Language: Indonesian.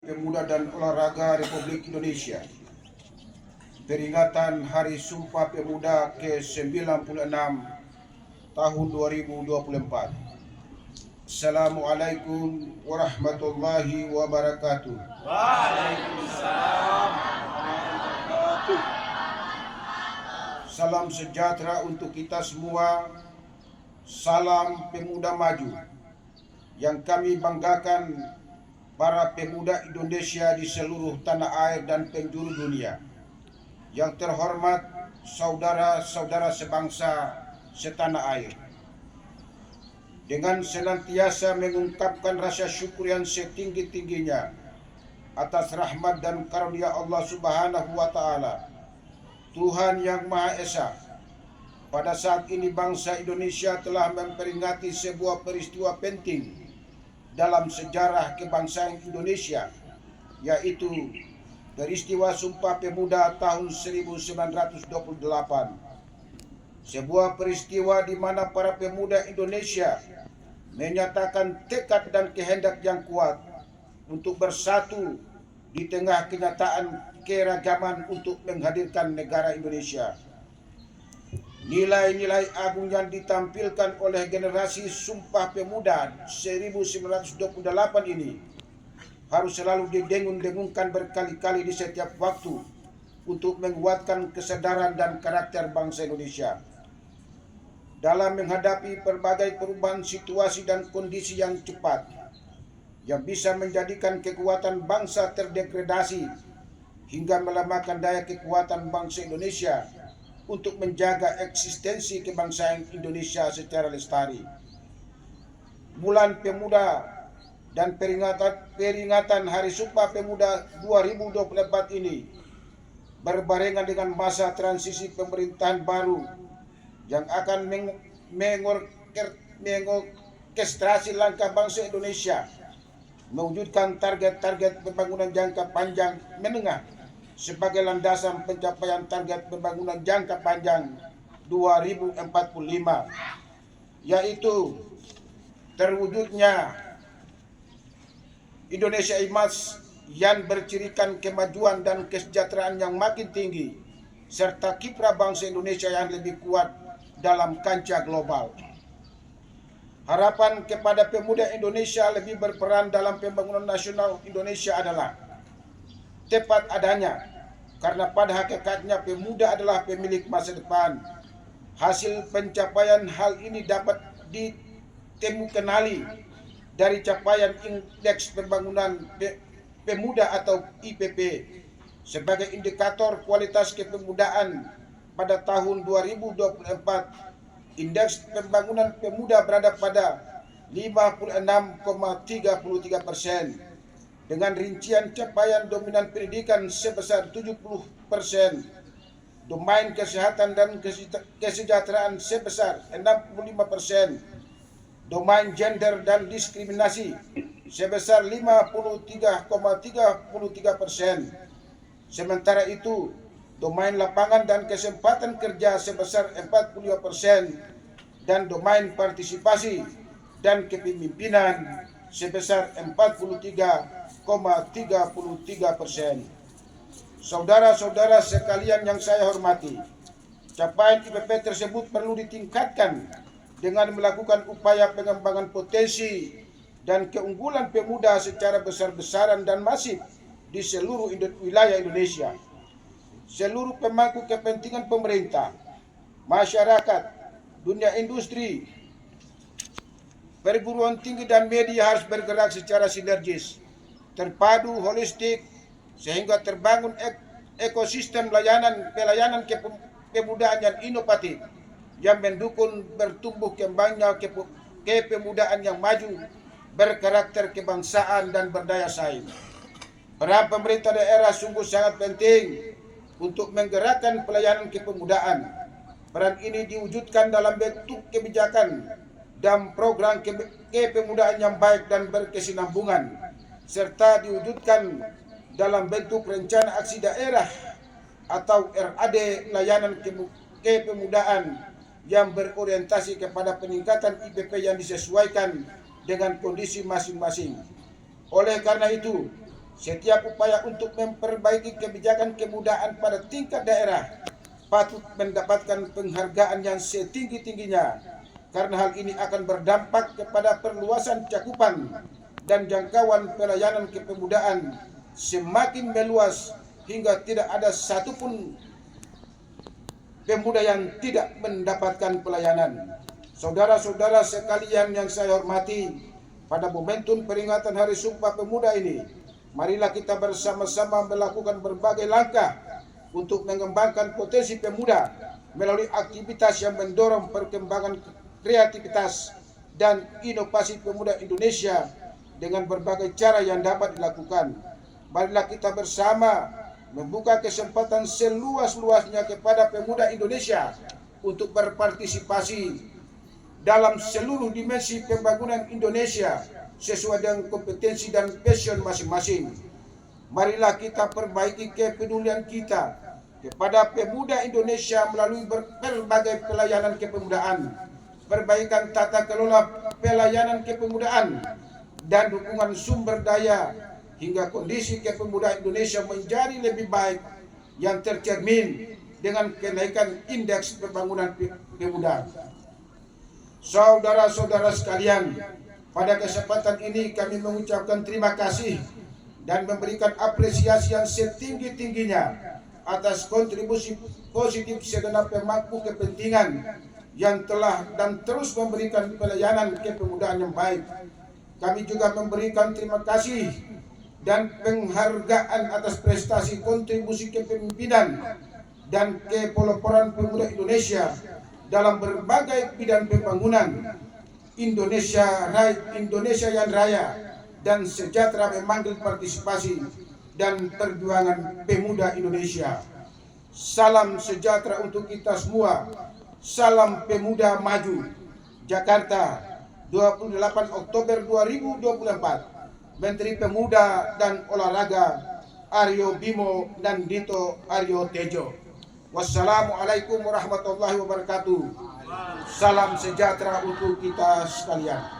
Pemuda dan Olahraga Republik Indonesia. Peringatan Hari Sumpah Pemuda ke-96 tahun 2024. Assalamualaikum warahmatullahi wabarakatuh. Waalaikumsalam. Salam sejahtera untuk kita semua. Salam pemuda maju. Yang kami banggakan para pemuda Indonesia di seluruh tanah air dan penjuru dunia. Yang terhormat saudara-saudara sebangsa setanah air. Dengan senantiasa mengungkapkan rasa syukur yang setinggi-tingginya atas rahmat dan karunia Allah Subhanahu wa Ta'ala, Tuhan yang Maha Esa, pada saat ini bangsa Indonesia telah memperingati sebuah peristiwa penting dalam sejarah kebangsaan Indonesia, yaitu peristiwa Sumpah Pemuda tahun 1928. Sebuah peristiwa di mana para pemuda Indonesia menyatakan tekad dan kehendak yang kuat untuk bersatu di tengah kenyataan keragaman untuk menghadirkan negara Indonesia. Nilai-nilai agung yang ditampilkan oleh generasi Sumpah Pemuda 1928 ini harus selalu didengung-dengungkan berkali-kali di setiap waktu untuk menguatkan kesadaran dan karakter bangsa Indonesia dalam menghadapi berbagai perubahan situasi dan kondisi yang cepat yang bisa menjadikan kekuatan bangsa terdegradasi hingga melemahkan daya kekuatan bangsa Indonesia untuk menjaga eksistensi kebangsaan Indonesia secara lestari. Bulan Pemuda dan peringatan Hari Sumpah Pemuda 2024 ini berbarengan dengan masa transisi pemerintahan baru yang akan mengorkestrasi langkah bangsa Indonesia mewujudkan target-target pembangunan jangka panjang menengah sebagai landasan pencapaian target pembangunan jangka panjang 2045, yaitu terwujudnya Indonesia Emas yang bercirikan kemajuan dan kesejahteraan yang makin tinggi serta kiprah bangsa Indonesia yang lebih kuat dalam kancah global. Harapan kepada pemuda Indonesia lebih berperan dalam pembangunan nasional Indonesia adalah tepat adanya, karena pada hakikatnya pemuda adalah pemilik masa depan. Hasil pencapaian hal ini dapat ditemukanali dari capaian Indeks Pembangunan Pemuda atau IPP sebagai indikator kualitas kepemudaan pada tahun 2024. Indeks Pembangunan Pemuda berada pada 56,33%. dengan rincian capaian dominan pendidikan sebesar 70%, domain kesehatan dan kesejahteraan sebesar 65%, domain gender dan diskriminasi sebesar 53,33%. Sementara itu, domain lapangan dan kesempatan kerja sebesar 45% dan domain partisipasi dan kepemimpinan sebesar 43,33%. Saudara-saudara sekalian yang saya hormati, capaian IPP tersebut perlu ditingkatkan dengan melakukan upaya pengembangan potensi dan keunggulan pemuda secara besar-besaran dan masif di seluruh wilayah Indonesia. Seluruh pemangku kepentingan pemerintah, masyarakat, dunia industri, perguruan tinggi dan media harus bergerak secara sinergis, terpadu, holistik, sehingga terbangun ekosistem pelayanan kepemudaan yang inovatif yang mendukung bertumbuh kembangnya kepemudaan yang maju, berkarakter kebangsaan dan berdaya saing. Peran pemerintah daerah sungguh sangat penting untuk menggerakkan pelayanan kepemudaan. Peran ini diwujudkan dalam bentuk kebijakan dan program kepemudaan yang baik dan berkesinambungan, serta diwujudkan dalam bentuk rencana aksi daerah atau RAD layanan kepemudaan yang berorientasi kepada peningkatan IPP yang disesuaikan dengan kondisi masing-masing. Oleh karena itu, Setiap upaya untuk memperbaiki kebijakan kemudaan pada tingkat daerah patut mendapatkan penghargaan yang setinggi-tingginya, karena hal ini akan berdampak kepada perluasan cakupan dan jangkauan pelayanan kepemudaan semakin meluas hingga tidak ada satupun pemuda yang tidak mendapatkan pelayanan. Saudara-saudara sekalian yang saya hormati, pada momentum peringatan Hari Sumpah Pemuda ini, marilah kita bersama-sama melakukan berbagai langkah untuk mengembangkan potensi pemuda melalui aktivitas yang mendorong perkembangan kreativitas dan inovasi pemuda Indonesia dengan berbagai cara yang dapat dilakukan. Marilah kita bersama membuka kesempatan seluas-luasnya kepada pemuda Indonesia untuk berpartisipasi dalam seluruh dimensi pembangunan Indonesia sesuai dengan kompetensi dan passion masing-masing. Marilah kita perbaiki kepedulian kita kepada pemuda Indonesia melalui berbagai pelayanan kepemudaan, perbaikan tata kelola pelayanan kepemudaan, dan dukungan sumber daya hingga kondisi kepemudaan Indonesia menjadi lebih baik yang tercermin dengan kenaikan indeks pembangunan pemuda. Saudara-saudara sekalian, pada kesempatan ini kami mengucapkan terima kasih dan memberikan apresiasi yang setinggi-tingginya atas kontribusi positif segenap pemangku kepentingan yang telah dan terus memberikan pelayanan kepemudaan yang baik. Kami juga memberikan terima kasih dan penghargaan atas prestasi kontribusi kepemimpinan dan kepeloporan pemuda Indonesia dalam berbagai bidang pembangunan. Indonesia yang raya dan sejahtera memanggil partisipasi dan perjuangan pemuda Indonesia. Salam sejahtera untuk kita semua. Salam Pemuda Maju. Jakarta, 28 Oktober 2024. Menteri Pemuda dan Olahraga Aryo Bimo dan Dito Aryo Tejo. Wassalamualaikum warahmatullahi wabarakatuh. Salam sejahtera untuk kita sekalian.